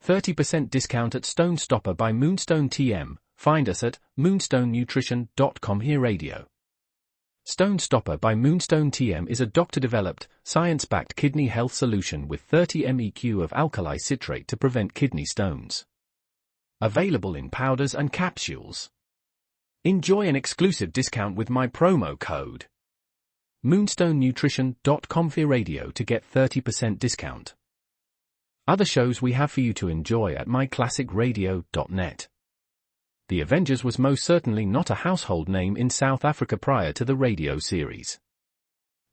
30% discount at Stone Stopper by Moonstone TM. Find us at moonstonenutrition.com. Here radio. Stone Stopper by Moonstone TM is a doctor-developed, science-backed kidney health solution with 30 MEq of alkali citrate to prevent kidney stones. Available in powders and capsules. Enjoy an exclusive discount with my promo code moonstonenutrition.com for radio to get 30% discount. Other shows we have for you to enjoy at myclassicradio.net. The Avengers was most certainly not a household name in South Africa prior to the radio series.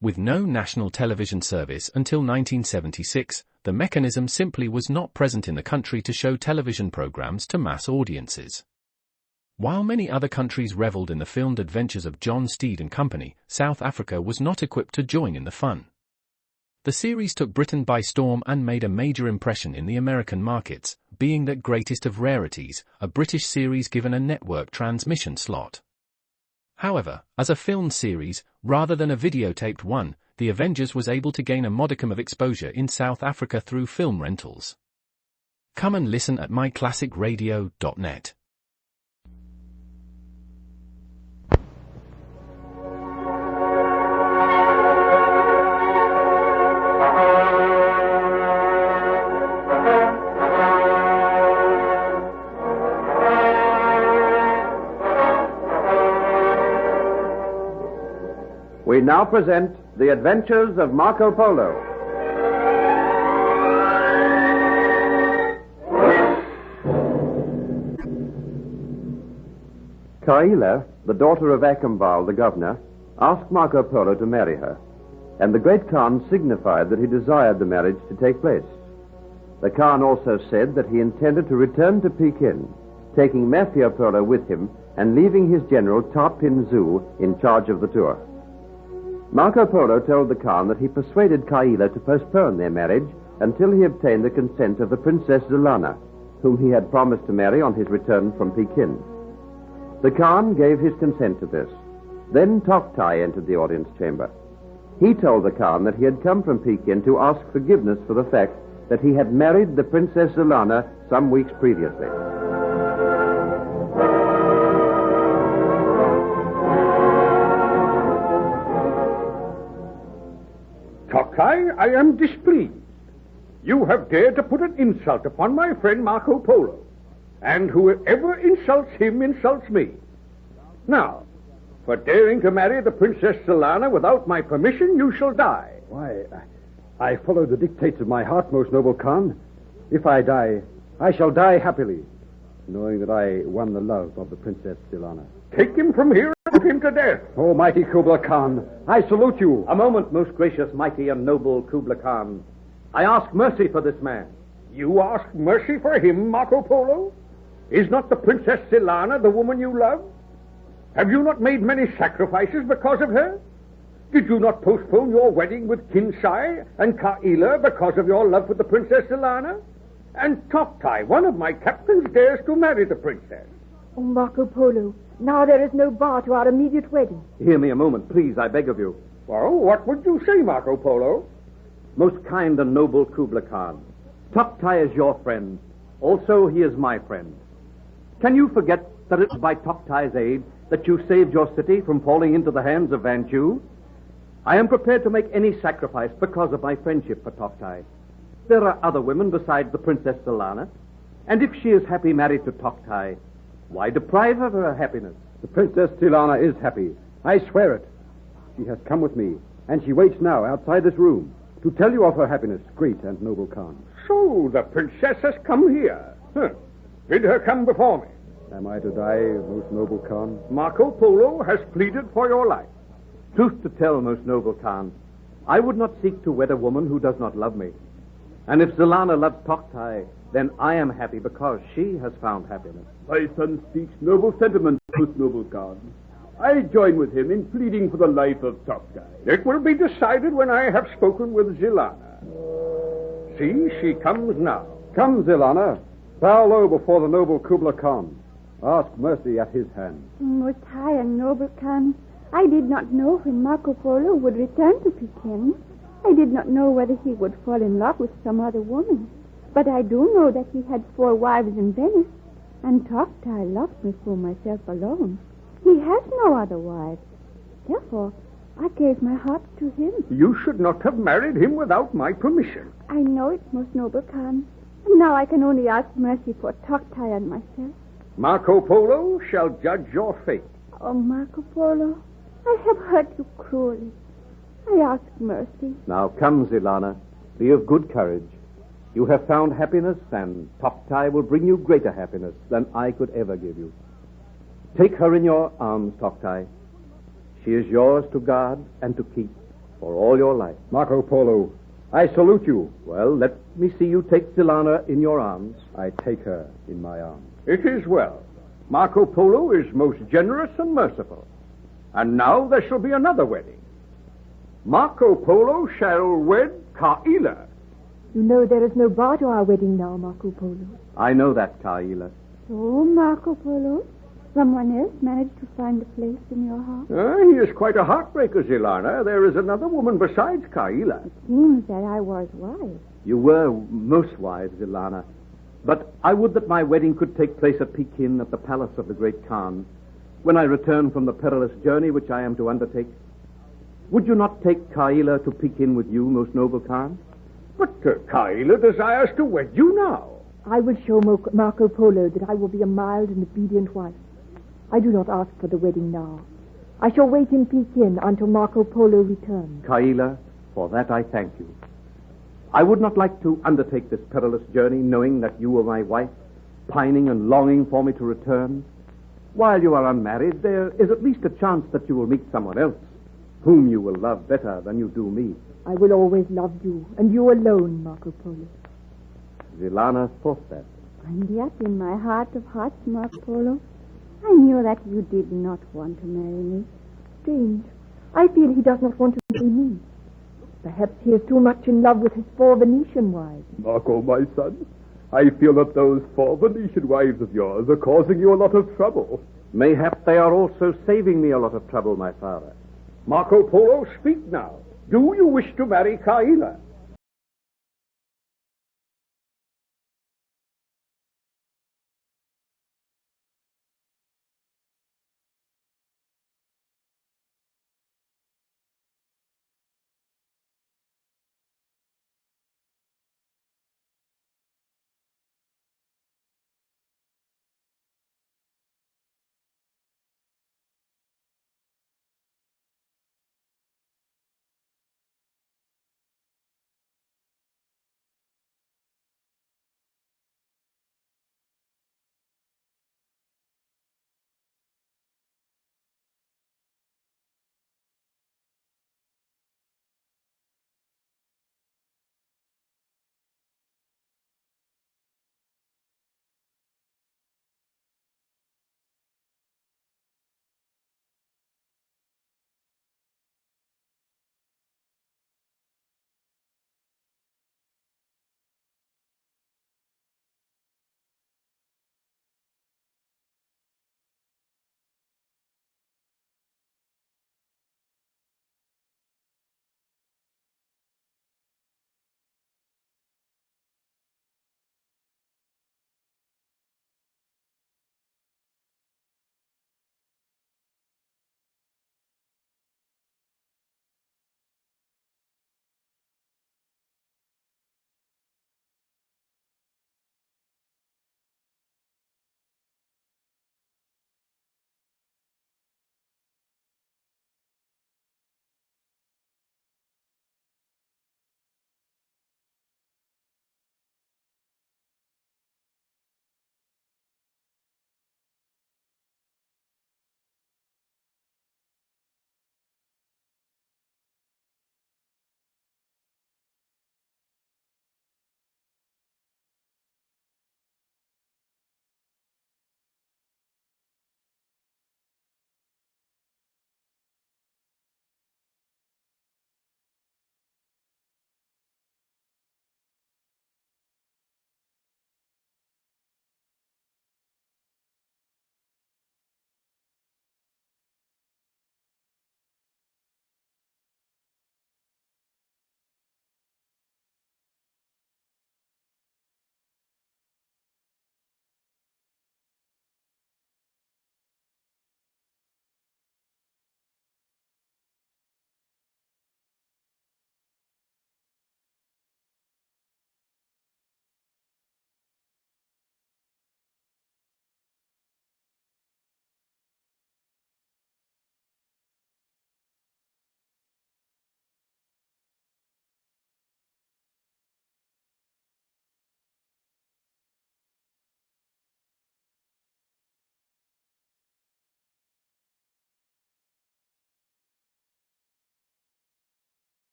With no national television service until 1976, the mechanism simply was not present in the country to show television programs to mass audiences. While many other countries reveled in the filmed adventures of John Steed and Company, South Africa was not equipped to join in the fun. The series took Britain by storm and made a major impression in the American markets, being that greatest of rarities, a British series given a network transmission slot. However, as a filmed series, rather than a videotaped one, The Avengers was able to gain a modicum of exposure in South Africa through film rentals. Come and listen at myclassicradio.net. We now present The Adventures of Marco Polo. Kaila, the daughter of Akambal, the governor, asked Marco Polo to marry her, and the great Khan signified that he desired the marriage to take place. The Khan also said that he intended to return to Pekin, taking Marco Polo with him and leaving his general Tarpin Zu in charge of the tour. Marco Polo told the Khan that he persuaded Kaila to postpone their marriage until he obtained the consent of the Princess Ziana, whom he had promised to marry on his return from Pekin. The Khan gave his consent to this. Then Toktai entered the audience chamber. He told the Khan that he had come from Pekin to ask forgiveness for the fact that he had married the Princess Ziana some weeks previously. Toktai, I am displeased. You have dared to put an insult upon my friend Marco Polo, and whoever insults him insults me. Now, for daring to marry the Princess Ziana without my permission, you shall die. Why, I follow the dictates of my heart, most noble Khan. If I die, I shall die happily, knowing that I won the love of the Princess Ziana. Take him from here and put him to death. Oh, mighty Kubla Khan, I salute you. A moment, most gracious, mighty, and noble Kubla Khan. I ask mercy for this man. You ask mercy for him, Marco Polo? Is not the Princess Ziana the woman you love? Have you not made many sacrifices because of her? Did you not postpone your wedding with Kinsai and Kaila because of your love for the Princess Ziana? And Toktai, one of my captains, dares to marry the princess. Oh, Marco Polo, now there is no bar to our immediate wedding. Hear me a moment, please, I beg of you. Well, what would you say, Marco Polo? Most kind and noble Kubla Khan, Toktai is your friend. Also, he is my friend. Can you forget that it was by Toktai's aid that you saved your city from falling into the hands of Vanchu? I am prepared to make any sacrifice because of my friendship for Toktai. There are other women besides the Princess Ziana, and if she is happy married to Toktai, why deprive her of her happiness? The Princess Ziana is happy. I swear it. She has come with me, and she waits now outside this room to tell you of her happiness, great and noble Khan. So the princess has come here. Bid her come before me. Am I to die, most noble Khan? Marco Polo has pleaded for your life. Truth to tell, most noble Khan, I would not seek to wed a woman who does not love me. And if Ziana loves Toktai, then I am happy because she has found happiness. My son speaks noble sentiments, most noble Khan. I join with him in pleading for the life of Toktai. It will be decided when I have spoken with Ziana. See, she comes now. Come, Ziana. Bow low before the noble Kubla Khan. Ask mercy at his hand. Most high and noble Khan, I did not know when Marco Polo would return to Pekin. I did not know whether he would fall in love with some other woman. But I do know that he had 4 wives in Venice, and Toktai loved me for myself alone. He has no other wives. Therefore, I gave my heart to him. You should not have married him without my permission. I know it, most noble Khan. And now I can only ask mercy for Toktai and myself. Marco Polo shall judge your fate. Oh, Marco Polo, I have hurt you cruelly. I ask mercy. Now come, Ziana. Be of good courage. You have found happiness, and Toktai will bring you greater happiness than I could ever give you. Take her in your arms, Toktai. She is yours to guard and to keep for all your life. Marco Polo, I salute you. Well, let me see you take Ziana in your arms. I take her in my arms. It is well. Marco Polo is most generous and merciful. And now there shall be another wedding. Marco Polo shall wed Kaila. You know there is no bar to our wedding now, Marco Polo. I know that, Kaila. So, Marco Polo, someone else managed to find a place in your heart? He is quite a heartbreaker, Ziana. There is another woman besides Kaila. It seems that I was wise. You were most wise, Ziana. But I would that my wedding could take place at Pekin at the palace of the great Khan. When I return from the perilous journey which I am to undertake, would you not take Kaila to Pekin with you, most noble Khan? But Kaila desires to wed you now. I will show Marco Polo that I will be a mild and obedient wife. I do not ask for the wedding now. I shall wait in Pekin until Marco Polo returns. Kaila, for that I thank you. I would not like to undertake this perilous journey knowing that you were my wife, pining and longing for me to return. While you are unmarried, there is at least a chance that you will meet someone else, whom you will love better than you do me. I will always love you, and you alone, Marco Polo. Ziana thought that. And yet, in my heart of hearts, Marco Polo, I knew that you did not want to marry me. Strange. I feel he does not want to marry me. Perhaps he is too much in love with his 4 Venetian wives. Marco, my son, I feel that those 4 Venetian wives of yours are causing you a lot of trouble. Mayhap they are also saving me a lot of trouble, my father. Marco Polo, speak now. Do you wish to marry Kaila?